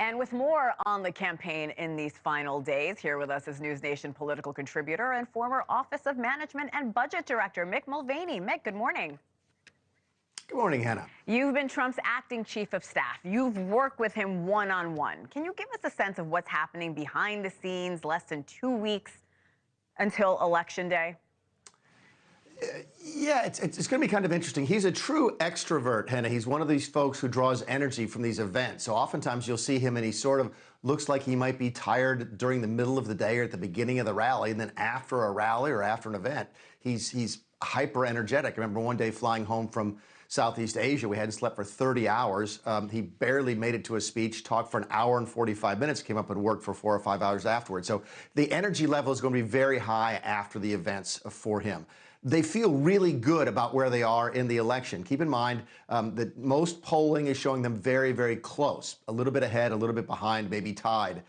And with more on the campaign in these final days, here with us is NewsNation political contributor and former Office of Management and Budget Director, Mick Mulvaney. Mick, good morning. Good morning, Hena. You've been Trump's acting chief of staff. You've worked with him one-on-one. Can you give us a sense of what's happening behind the scenes less than 2 weeks until Election Day? Yeah, it's going to be kind of interesting. He's a true extrovert, Hena. He's one of these folks who draws energy from these events. So oftentimes you'll see him and he sort of looks like he might be tired during the middle of the day or at the beginning of the rally. And then after a rally or after an event, he's hyper energetic. I remember one day flying home from Southeast Asia. We hadn't slept for 30 hours. He barely made it to a speech, talked for an hour and 45 minutes, came up and worked for 4 or 5 hours afterwards. So the energy level is going to be very high after the events for him. They feel really good about where they are in the election. Keep in mind that most polling is showing them very, very close, a little bit ahead, a little bit behind, maybe tied.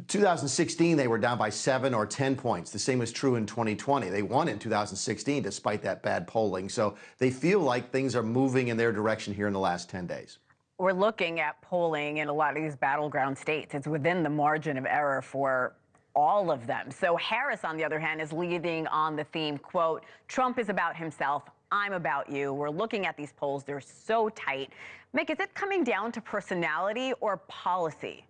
2016, they were down by 7 or 10 points. The same is true in 2020. They won in 2016 despite that bad polling. So they feel like things are moving in their direction here in the last 10 days. We're looking at polling in a lot of these battleground states. It's within the margin of error for all of them. So Harris, on the other hand, is leading on the theme, quote, Trump is about himself, I'm about you. We're looking at these polls. They're so tight. Mick, is it coming down to personality or policy?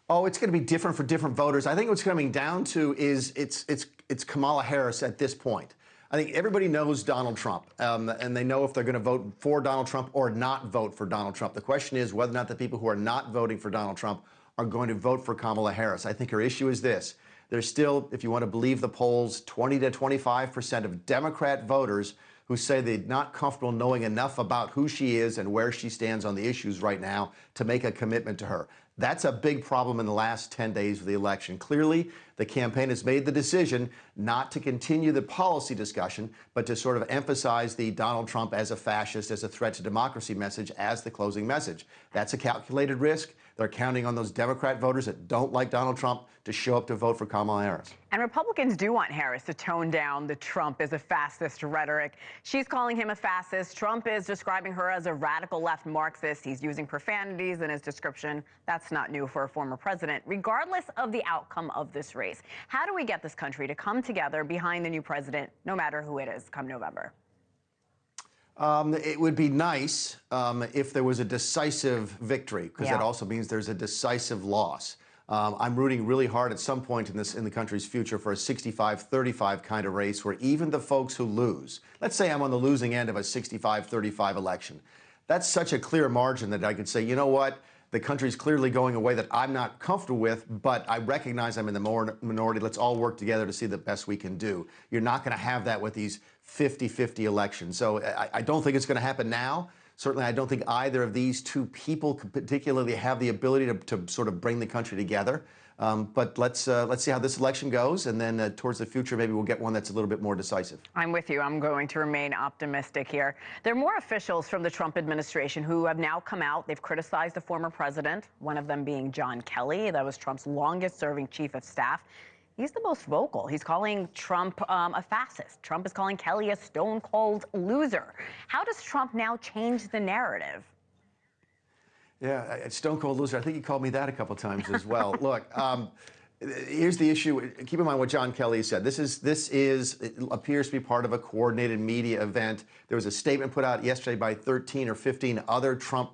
Oh, it's going to be different for different voters. I think what's coming down to is it's Kamala Harris at this point. I think everybody knows Donald Trump, and they know if they're going to vote for Donald Trump or not vote for Donald Trump. The question is whether or not the people who are not voting for Donald Trump are going to vote for Kamala Harris. I think her issue is this. There's still, if you want to believe the polls, 20 to 25% of Democrat voters who say they're not comfortable knowing enough about who she is and where she stands on the issues right now to make a commitment to her. That's a big problem in the last 10 days of the election. Clearly, the campaign has made the decision not to continue the policy discussion, but to sort of emphasize the Donald Trump as a fascist, as a threat to democracy message as the closing message. That's a calculated risk. They're counting on those Democrat voters that don't like Donald Trump to show up to vote for Kamala Harris. And Republicans do want Harris to tone down the Trump is a fascist rhetoric. She's calling him a fascist. Trump is describing her as a radical left Marxist. He's using profanities in his description. That's not new for a former president. Regardless of the outcome of this race, how do we get this country to come together behind the new president, no matter who it is, come November? It would be nice if there was a decisive victory, because that also means there's a decisive loss. I'm rooting really hard at some point in the country's future for a 65-35 kind of race where even the folks who lose, let's say I'm on the losing end of a 65-35 election, that's such a clear margin that I could say, you know what, the country's clearly going a way that I'm not comfortable with, but I recognize I'm in the minority. Let's all work together to see the best we can do. You're not going to have that with these 50-50 elections. So I don't think it's going to happen now. Certainly, I don't think either of these two people could particularly have the ability to sort of bring the country together. But let's see how this election goes, and then towards the future, maybe we'll get one that's a little bit more decisive. I'm with you. I'm going to remain optimistic here. There are more officials from the Trump administration who have now come out. They've criticized the former president, one of them being John Kelly. That was Trump's longest-serving chief of staff. He's the most vocal. He's calling Trump a fascist. Trump is calling Kelly a stone-cold loser. How does Trump now change the narrative? Yeah, stone cold loser. I think he called me that a couple times as well. Look, here's the issue. Keep in mind what John Kelly said. It appears to be part of a coordinated media event. There was a statement put out yesterday by 13 or 15 other Trump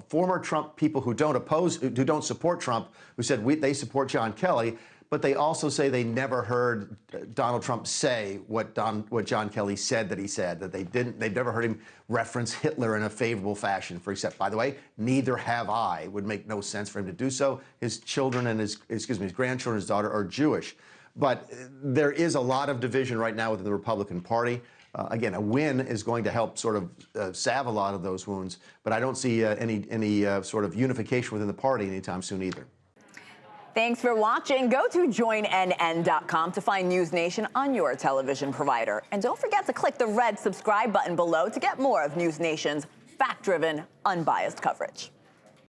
former Trump people who don't support Trump, who said they support John Kelly. But they also say they never heard Donald Trump say what John Kelly said that he said, that they've never heard him reference Hitler in a favorable fashion. By the way, neither have I. It would make no sense for him to do so. His children and his grandchildren, his daughter, are Jewish. But there is a lot of division right now within the Republican Party. Again, a win is going to help sort of salve a lot of those wounds. But I don't see any sort of unification within the party anytime soon either. Thanks for watching. Go to joinnn.com to find NewsNation on your television provider. And don't forget to click the red subscribe button below to get more of NewsNation's fact-driven, unbiased coverage.